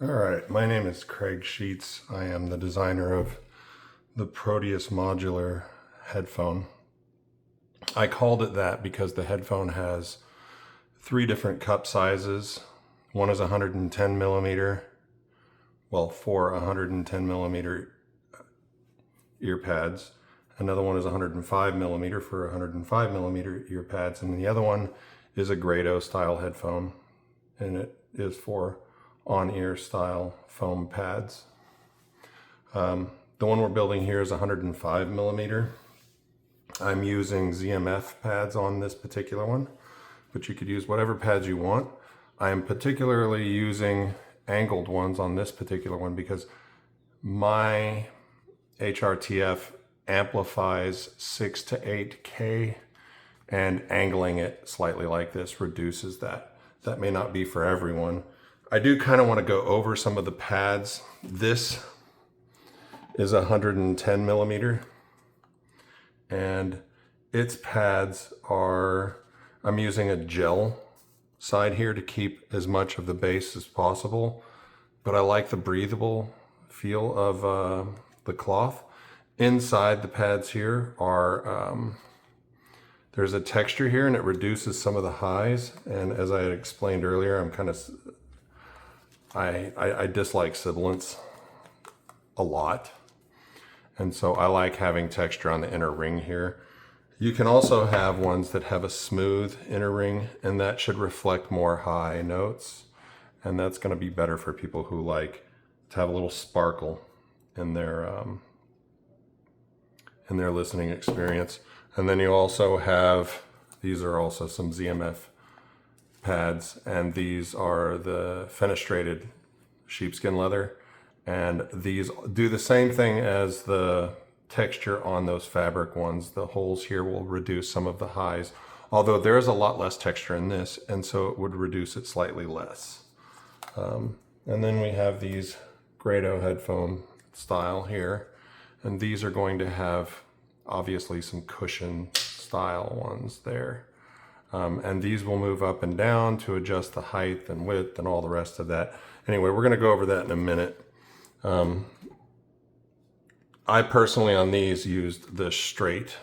All right, my name is Craig Sheets. I am the designer of the Proteus modular headphone. I called it that because the headphone has three different cup sizes. One is 110 millimeter, for 110 millimeter ear pads. Another one is 105 millimeter for 105 millimeter ear pads. And the other one is a Grado style headphone, and it is for on-ear style foam pads. The one we're building here is 105 millimeter. I'm using ZMF pads on this particular one, but you could use whatever pads you want. I am particularly using angled ones on this particular one because my HRTF amplifies 6 to 8K, and angling it slightly like this reduces that. That may not be for everyone. I do kind of want to go over some of the pads. This is 110 millimeter, and its pads are, I'm using a gel side here to keep as much of the base as possible, but I like the breathable feel of the cloth. Inside the pads here are, there's a texture here and it reduces some of the highs. And as I had explained earlier, I'm kind of, I dislike sibilance a lot. And so I like having texture on the inner ring here. You can also have ones that have a smooth inner ring, and that should reflect more high notes. And that's going to be better for people who like to have a little sparkle in their listening experience. And then you also have, these are also some ZMF pads, and these are the fenestrated sheepskin leather, and these do the same thing as the texture on those fabric ones. The holes here will reduce some of the highs, although there is a lot less texture in this, and so it would reduce it slightly less. And then we have these Grado headphone style here, and these are going to have obviously some cushion style ones there. And these will move up and down to adjust the height and width and all the rest of that. Anyway, we're going to go over that in a minute. I personally on these used the straight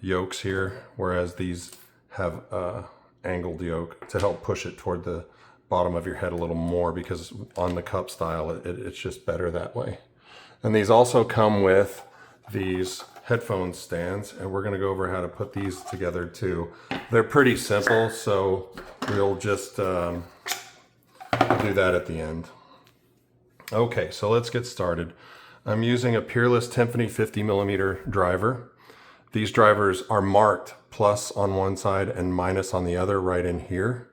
yokes here, whereas these have angled yoke to help push it toward the bottom of your head a little more, because on the cup style, it's just better that way. And these also come with these headphone stands, and we're going to go over how to put these together too. They're pretty simple, so we'll just do that at the end. Okay, so let's get started. I'm using a Peerless Timpani 50 millimeter driver. These drivers are marked plus on one side and minus on the other right in here.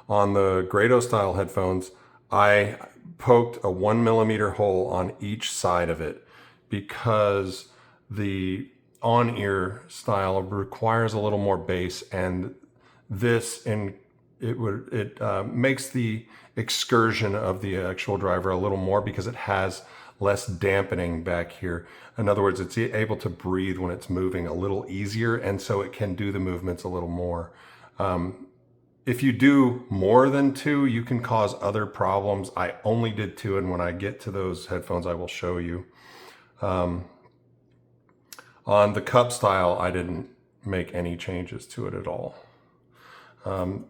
On the Grado style headphones, I poked a 1 millimeter hole on each side of it because the on-ear style requires a little more bass, and this makes the excursion of the actual driver a little more because it has less dampening back here. In other words, it's able to breathe when it's moving a little easier, and so it can do the movements a little more. If you do more than two, you can cause other problems. I only did two, and when I get to those headphones, I will show you. On the cup style, I didn't make any changes to it at all. On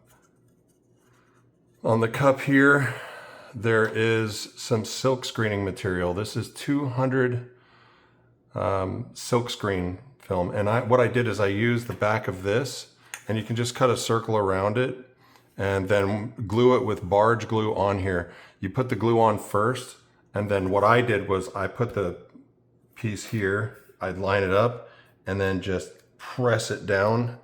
the cup here, there is some silk screening material. This is 200 silk screen film. And what I did is I used the back of this, and you can just cut a circle around it and then glue it with barge glue on here. You put the glue on first, and then what I did was I put the piece here, I'd line it up, and then just press it down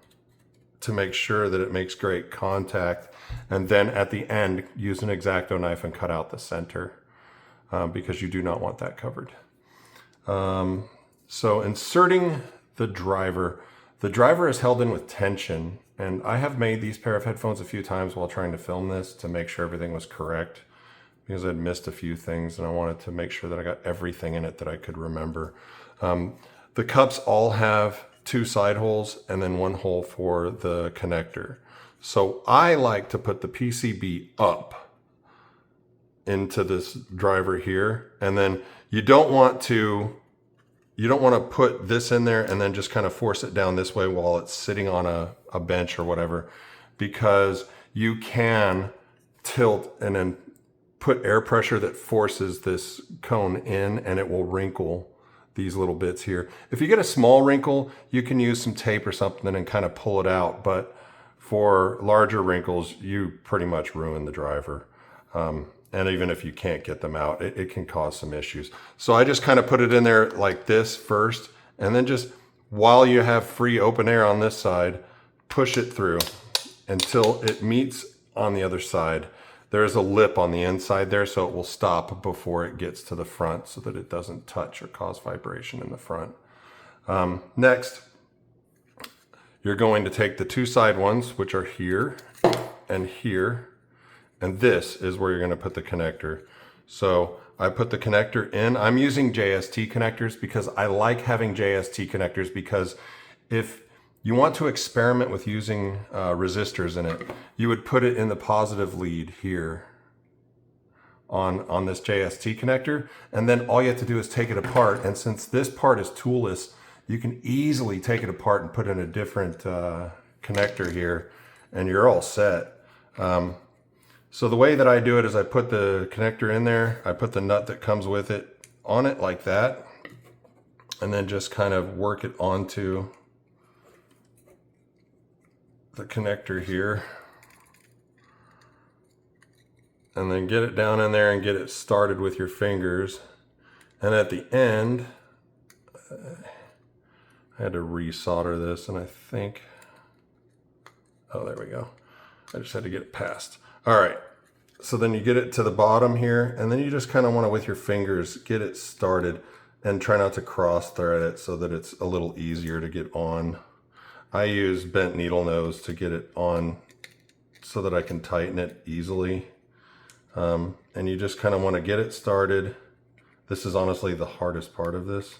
to make sure that it makes great contact. And then at the end, use an X-Acto knife and cut out the center because you do not want that covered. So inserting the driver is held in with tension. And I have made these pair of headphones a few times while trying to film this to make sure everything was correct, because I'd missed a few things and I wanted to make sure that I got everything in it that I could remember. The cups all have two side holes and then one hole for the connector. So I like to put the PCB up into this driver here. And then you don't want to put this in there and then just kind of force it down this way while it's sitting on a bench or whatever, because you can tilt and then put air pressure that forces this cone in, and it will wrinkle these little bits here. If you get a small wrinkle, you can use some tape or something and kind of pull it out. But for larger wrinkles, you pretty much ruin the driver. And even if you can't get them out, it can cause some issues. So I just kind of put it in there like this first, and then just while you have free open air on this side, push it through until it meets on the other side. There is a lip on the inside there, so it will stop before it gets to the front so that it doesn't touch or cause vibration in the front. Next, you're going to take the two side ones, which are here and here, and this is where you're going to put the connector. So I put the connector in. I'm using JST connectors because I like having JST connectors, because if you want to experiment with using resistors in it, you would put it in the positive lead here on this JST connector, and then all you have to do is take it apart. And since this part is toolless, you can easily take it apart and put in a different connector here, and you're all set. So the way that I do it is I put the connector in there, I put the nut that comes with it on it like that, and then just kind of work it onto the connector here, and then get it down in there and get it started with your fingers. And at the end, I had to resolder this, and I think, oh, there we go. I just had to get it past. All right, so then you get it to the bottom here, and then you just kind of want to, with your fingers, get it started and try not to cross thread it so that it's a little easier to get on. I use bent needle nose to get it on so that I can tighten it easily. And you just kind of want to get it started. This is honestly the hardest part of this.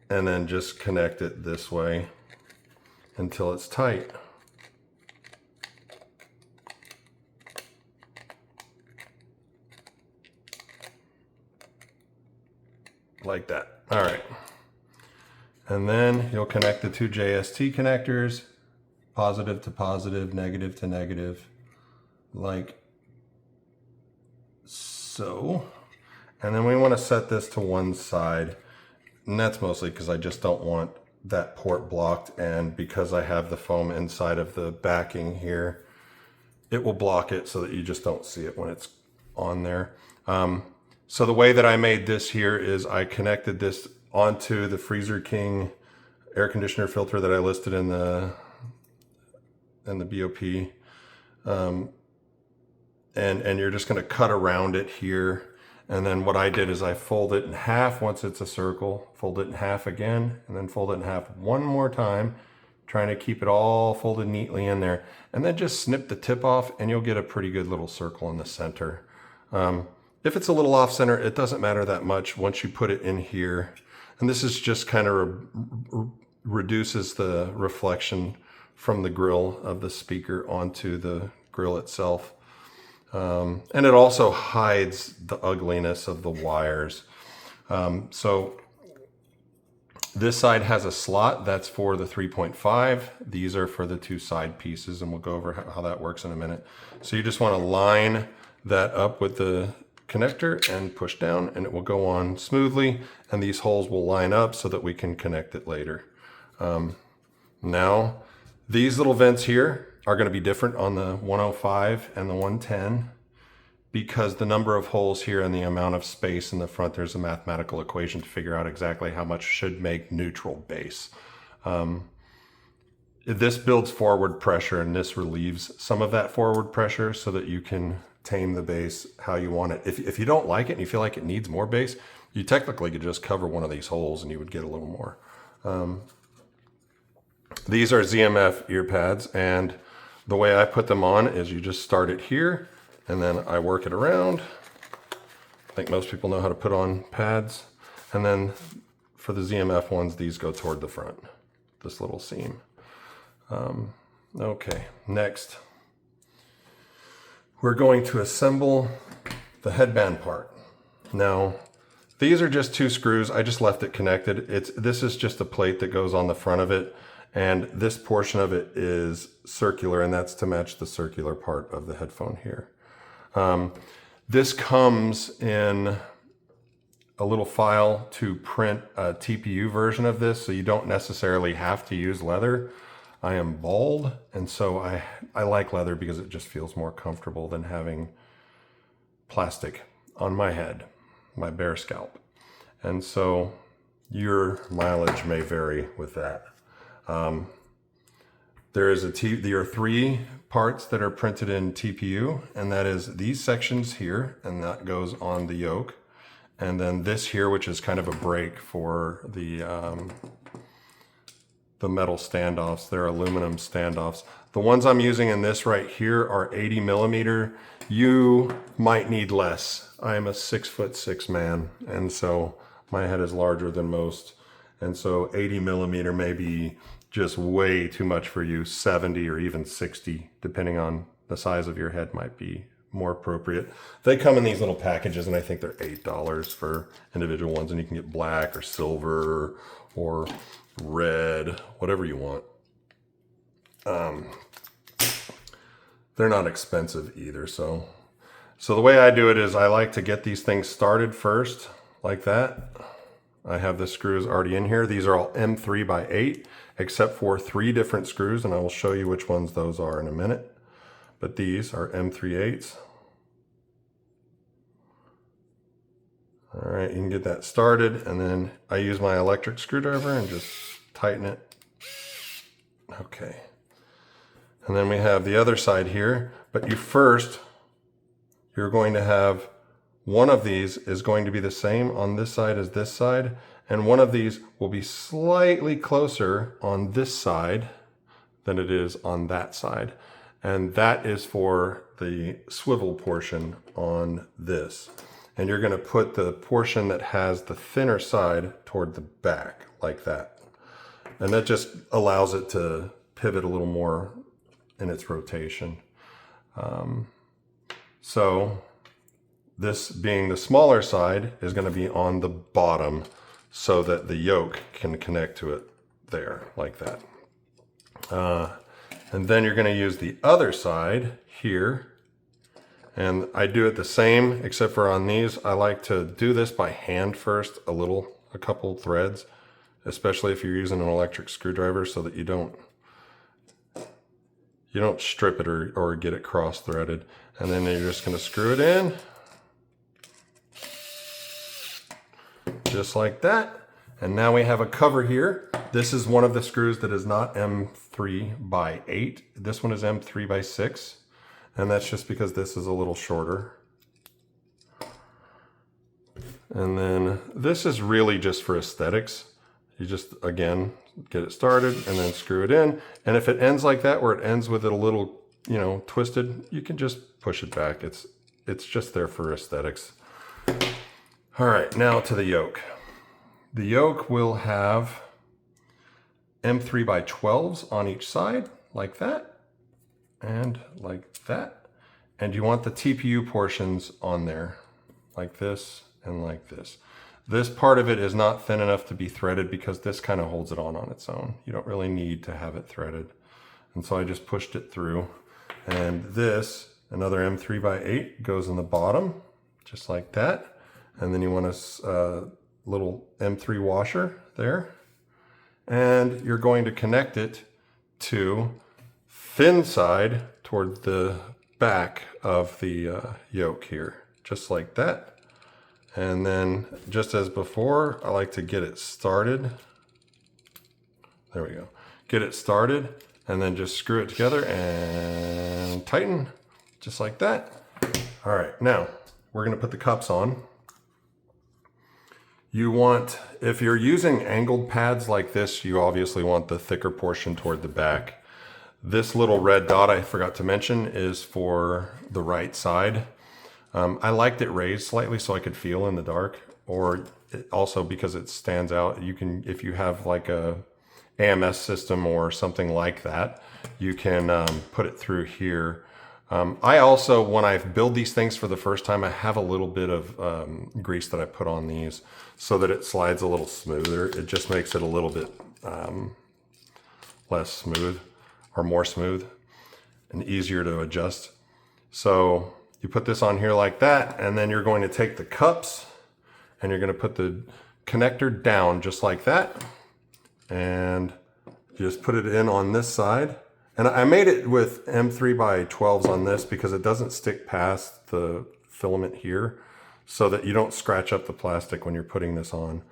And then just connect it this way until it's tight. Like that. All right. And then you'll connect the two JST connectors, positive to positive, negative to negative, like so. And then we want to set this to one side. And that's mostly because I just don't want that port blocked. And because I have the foam inside of the backing here, it will block it so that you just don't see it when it's on there. So the way that I made this here is I connected this onto the Freezer King air conditioner filter that I listed in the BOP. And you're just going to cut around it here. And then what I did is I fold it in half once it's a circle, fold it in half again, and then fold it in half one more time, trying to keep it all folded neatly in there. And then just snip the tip off and you'll get a pretty good little circle in the center. If it's a little off center, it doesn't matter that much once you put it in here. And this is just kind of reduces the reflection from the grill of the speaker onto the grill itself. And it also hides the ugliness of the wires. So this side has a slot that's for the 3.5. These are for the two side pieces, and we'll go over how that works in a minute. So you just want to line that up with the connector and push down, and it will go on smoothly, and these holes will line up so that we can connect it later. Now, these little vents here are going to be different on the 105 and the 110 because the number of holes here and the amount of space in the front, there's a mathematical equation to figure out exactly how much should make neutral bass. This builds forward pressure, and this relieves some of that forward pressure so that you can tame the bass how you want it. If you don't like it and you feel like it needs more bass, you technically could just cover one of these holes and you would get a little more. These are ZMF ear pads, and the way I put them on is you just start it here and then I work it around. I think most people know how to put on pads. And then for the ZMF ones, these go toward the front, this little seam. Okay, next. we're going to assemble the headband part. Now, these are just 2 screws. I just left it connected. This is just a plate that goes on the front of it, and this portion of it is circular, and that's to match the circular part of the headphone here. This comes in a little file to print a TPU version of this, so you don't necessarily have to use leather. I am bald, and so I like leather because it just feels more comfortable than having plastic on my head, my bare scalp. And so your mileage may vary with that. There are 3 parts that are printed in TPU, and that is these sections here, and that goes on the yoke. And then this here, which is kind of a brake for the metal standoffs. They're aluminum standoffs. The ones I'm using in this right here are 80 millimeter. You might need less. I am a 6'6" man, and so my head is larger than most. And so 80 millimeter may be just way too much for you. 70 or even 60, depending on the size of your head, might be more appropriate. They come in these little packages, and I think they're $8 for individual ones, and you can get black or silver or red, whatever you want. They're not expensive either. So the way I do it is I like to get these things started first, like that. I have the screws already in here. These are all M3 by 8, except for 3 different screws, and I will show you which ones those are in a minute. But these are M3/8s. All right, you can get that started, and then I use my electric screwdriver and just tighten it. Okay. And then we have the other side here, but you're going to have one of these is going to be the same on this side as this side, and one of these will be slightly closer on this side than it is on that side. And that is for the swivel portion on this. And you're going to put the portion that has the thinner side toward the back, like that. And that just allows it to pivot a little more in its rotation. So this being the smaller side is going to be on the bottom so that the yoke can connect to it there, like that. And then you're going to use the other side here. And I do it the same, except for on these, I like to do this by hand first, a couple threads, especially if you're using an electric screwdriver, so that you don't strip it or get it cross-threaded. And then you're just going to screw it in, just like that. And now we have a cover here. This is one of the screws that is not M3 by 8. This one is M3 by 6. And that's just because this is a little shorter. And then this is really just for aesthetics. You just, again, get it started and then screw it in. And if it ends like that, where it ends with it a little, twisted, you can just push it back. It's just there for aesthetics. All right, now to the yoke. The yoke will have M3 by 12s on each side, like that, and like that. And you want the TPU portions on there, like this and like this. This part of it is not thin enough to be threaded because this kind of holds it on its own. You don't really need to have it threaded. And so I just pushed it through. And this, another M3 by 8, goes in the bottom, just like that. And then you want a little M3 washer there. And you're going to connect it to thin side toward the back of the yoke here, just like that. And then just as before, I like to get it started. There we go. Get it started and then just screw it together and tighten, just like that. All right, now we're gonna put the cups on. You want, if you're using angled pads like this, you obviously want the thicker portion toward the back. This little red dot I forgot to mention is for the right side. I liked it raised slightly so I could feel in the dark, or also because it stands out. You can, if you have like a AMS system or something like that, you can put it through here I also, when I build these things for the first time, I have a little bit of grease that I put on these so that it slides a little smoother. It just makes it a little bit less smooth or more smooth and easier to adjust. So you put this on here like that, and then you're going to take the cups and you're going to put the connector down just like that. And you just put it in on this side. And I made it with M3 by 12s on this because it doesn't stick past the filament here, so that you don't scratch up the plastic when you're putting this on.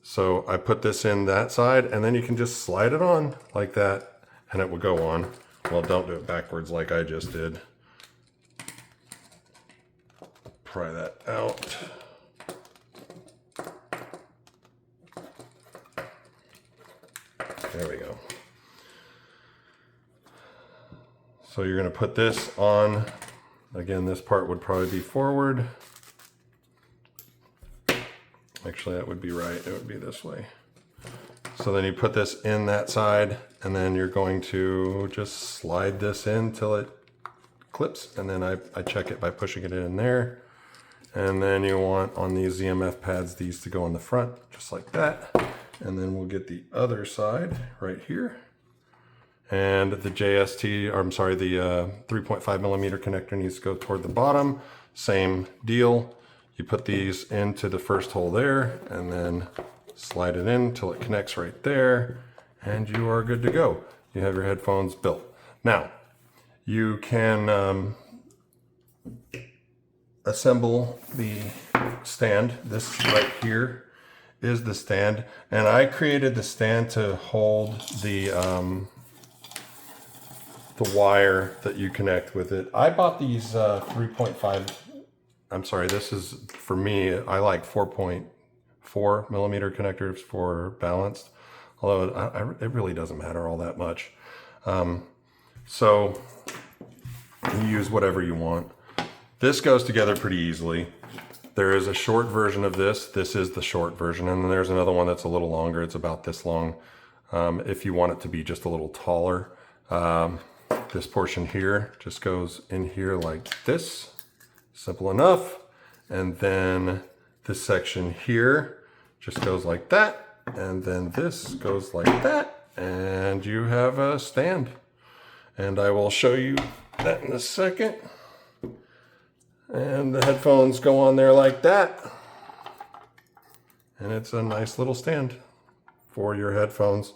So I put this in that side, and then you can just slide it on like that and it will go on. Well, don't do it backwards like I just did. Pry that out. There we go. So you're going to put this on. Again, this part would probably be forward. Actually, that would be right. It would be this way. So then you put this in that side, and then you're going to just slide this in till it clips. And then I check it by pushing it in there. And then you want on these ZMF pads, these to go on the front, just like that. And then we'll get the other side right here. And the JST, or I'm sorry, the 3.5 millimeter connector needs to go toward the bottom. Same deal. You put these into the first hole there and then slide it in till it connects right there, and you are good to go. You have your headphones built. Now, you can assemble the stand. This right here is the stand, and I created the stand to hold the wire that you connect with it. I bought these 3.5, I'm sorry, this is, for me, I like 4.4 millimeter connectors for balanced, although it really doesn't matter all that much. So you use whatever you want. This goes together pretty easily. There is a short version of this. This is the short version, and then there's another one that's a little longer. It's about this long. If you want it to be just a little taller. This portion here just goes in here like this. Simple enough. And then this section here just goes like that. And then this goes like that. And you have a stand. And I will show you that in a second. And the headphones go on there like that. And it's a nice little stand for your headphones.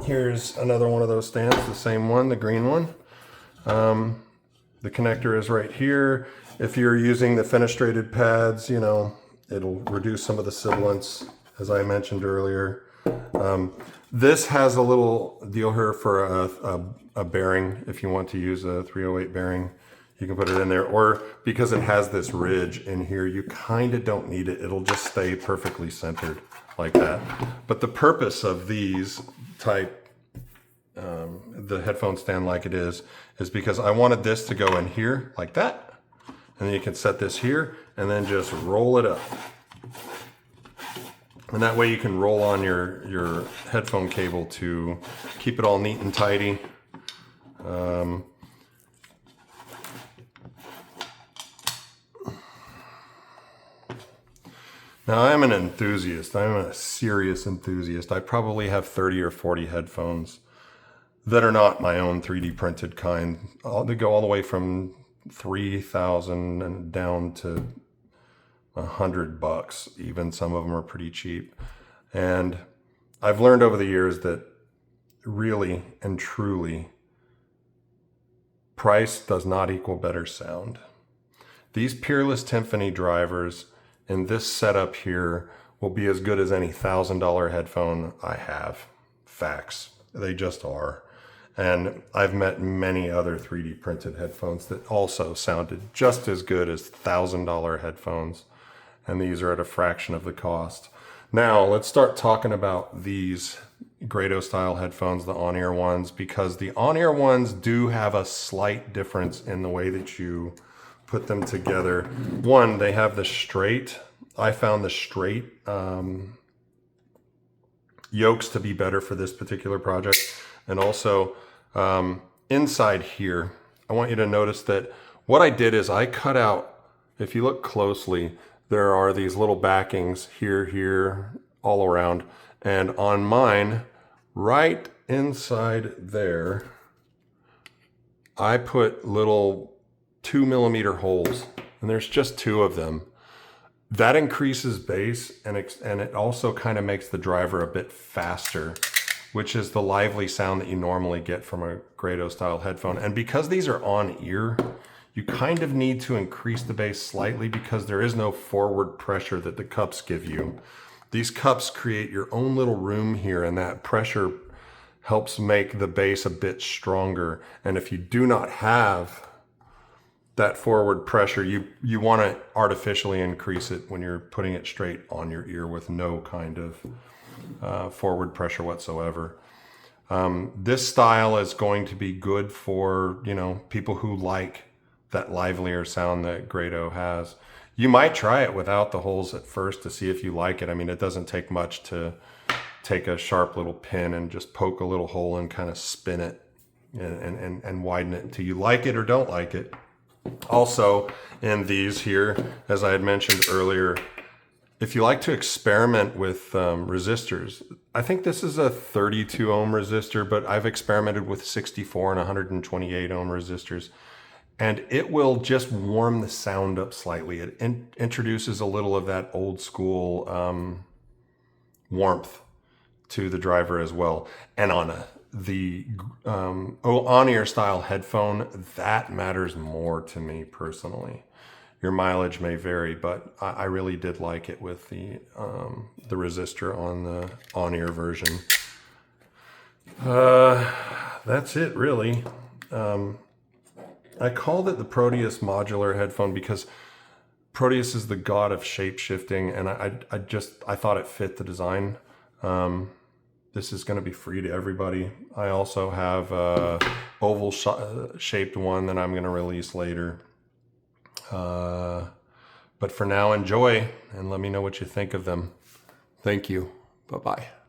Here's another one of those stands, the same one, the green one. The connector is right here. If you're using the fenestrated pads, you know, it'll reduce some of the sibilance, as I mentioned earlier. This has a little deal here for a bearing. If you want to use a 308 bearing, you can put it in there. Or because it has this ridge in here, you kind of don't need it. It'll just stay perfectly centered like that. But the purpose of these type, the headphone stand like it is because I wanted this to go in here like that. And then you can set this here and then just roll it up. And that way you can roll on your headphone cable to keep it all neat and tidy. Now I'm an enthusiast. I'm a serious enthusiast. I probably have 30 or 40 headphones that are not my own 3D printed kind. They go all the way from 3,000 and down to $100. Even some of them are pretty cheap. And I've learned over the years that really and truly, price does not equal better sound. These Peerless Timpani drivers in this setup here will be as good as any $1,000 headphone I have. Facts. They just are. And I've met many other 3D printed headphones that also sounded just as good as $1,000 headphones. And these are at a fraction of the cost. Now let's start talking about these Grado style headphones, the on-ear ones, because the on-ear ones do have a slight difference in the way that you put them together. One, they have the straight. I found the straight yokes to be better for this particular project. And also, inside here, I want you to notice that what I did is I cut out, if you look closely, there are these little backings here, all around. And on mine, right inside there, I put little 2mm holes, and there's just 2 of them. That increases bass, and it also kind of makes the driver a bit faster, which is the lively sound that you normally get from a Grado style headphone. And because these are on ear, you kind of need to increase the bass slightly because there is no forward pressure that the cups give you. These cups create your own little room here, and that pressure helps make the bass a bit stronger. And if you do not have that forward pressure, you want to artificially increase it when you're putting it straight on your ear with no kind of forward pressure whatsoever. This style is going to be good for, you know, people who like that livelier sound that Grado has. You might try it without the holes at first to see if you like it. I mean, it doesn't take much to take a sharp little pin and just poke a little hole and kind of spin it and widen it until you like it or don't like it. Also, in these here, as I had mentioned earlier, if you like to experiment with resistors, I think this is a 32 ohm resistor, but I've experimented with 64 and 128 ohm resistors, and it will just warm the sound up slightly. It introduces a little of that old school warmth to the driver as well. And on the on-ear style headphone, that matters more to me personally. Your mileage may vary, but I really did like it with the resistor on the on-ear version. That's it, really. I called it the Proteus modular headphone because Proteus is the god of shape shifting, and I thought it fit the design. This is going to be free to everybody. I also have a oval shaped one that I'm going to release later. But for now, enjoy and let me know what you think of them. Thank you. Bye-bye.